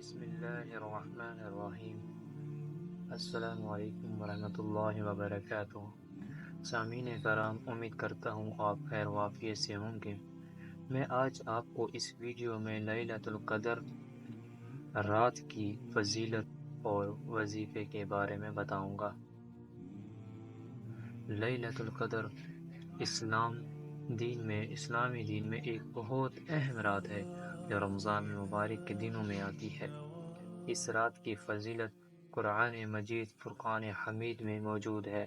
بسم اللہ الرحمن الرحیم۔ السلام علیکم ورحمۃ اللہ وبرکاتہ۔ سامعین کرام، امید کرتا ہوں آپ خیر وافیت سے ہوں گے۔ میں آج آپ کو اس ویڈیو میں لیلۃ القدر رات کی فضیلت اور وظیفے کے بارے میں بتاؤں گا۔ لیلۃ القدر اسلامی دین میں ایک بہت اہم رات ہے جو رمضان المبارک کے دنوں میں آتی ہے۔ اس رات کی فضیلت قرآن مجید فرقان حمید میں موجود ہے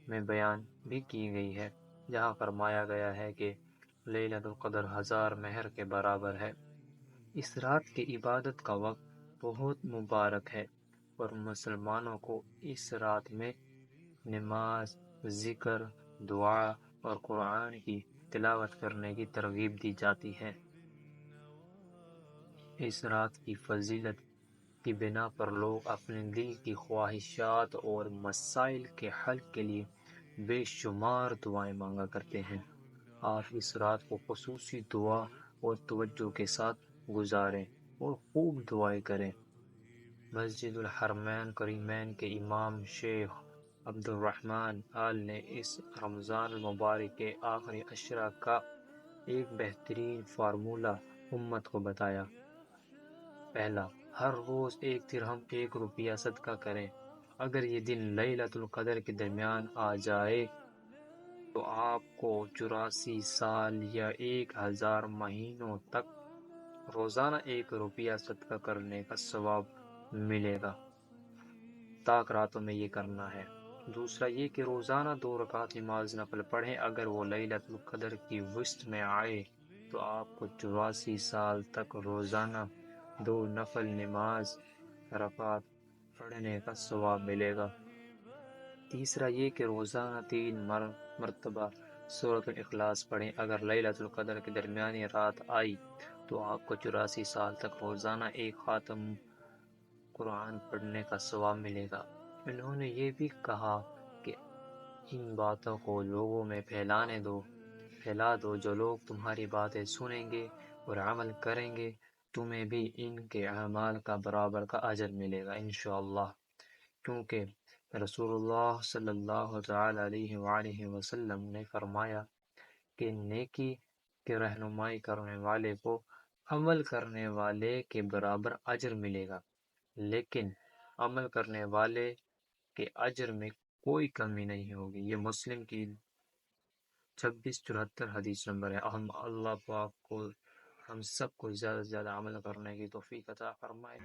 میں بیان بھی کی گئی ہے، جہاں فرمایا گیا ہے کہ لیلۃ القدر 1000 مہر کے برابر ہے۔ اس رات کی عبادت کا وقت بہت مبارک ہے اور مسلمانوں کو اس رات میں نماز، ذکر، دعا اور قرآن کی تلاوت کرنے کی ترغیب دی جاتی ہے۔ اس رات کی فضیلت کی بنا پر لوگ اپنے دل کی خواہشات اور مسائل کے حل کے لیے بے شمار دعائیں مانگا کرتے ہیں۔ آپ اس رات کو خصوصی دعا اور توجہ کے ساتھ گزاریں اور خوب دعائیں کریں۔ مسجد الحرمین کریمین کے امام شیخ عبد الرحمن آل نے اس رمضان المبارک کے آخری عشرہ کا ایک بہترین فارمولہ امت کو بتایا۔ پہلا، ہر روز 1 درہم 1 روپیہ صدقہ کریں۔ اگر یہ دن لیلۃ القدر کے درمیان آ جائے تو آپ کو 84 سال یا 1000 مہینوں تک روزانہ 1 روپیہ صدقہ کرنے کا ثواب ملے گا۔ طاق راتوں میں یہ کرنا ہے۔ دوسرا یہ کہ روزانہ 2 رکعت نماز نفل پڑھیں۔ اگر وہ لیلۃ القدر کی وسط میں آئے تو آپ کو 84 سال تک روزانہ 2 نفل نماز رکعت پڑھنے کا ثواب ملے گا۔ تیسرا یہ کہ روزانہ 3 مرتبہ سورۃ الاخلاص پڑھیں۔ اگر لیلۃ القدر کی درمیانی رات آئی تو آپ کو 84 سال تک روزانہ 1 خاتم قرآن پڑھنے کا ثواب ملے گا۔ انہوں نے یہ بھی کہا کہ ان باتوں کو لوگوں میں پھیلا دو، جو لوگ تمہاری باتیں سنیں گے اور عمل کریں گے تمہیں بھی ان کے اعمال کا برابر کا اجر ملے گا انشاءاللہ، کیونکہ رسول اللہ صلی اللہ تعالی علیہ وآلہ وسلم نے فرمایا کہ نیکی کی رہنمائی کرنے والے کو عمل کرنے والے کے برابر اجر ملے گا، لیکن عمل کرنے والے کے اجر میں کوئی کمی نہیں ہوگی۔ یہ مسلم کی 2674 حدیث نمبر ہے۔ اللہ پاک کو ہم سب کو زیادہ سے زیادہ عمل کرنے کی توفیق عطا فرمائے۔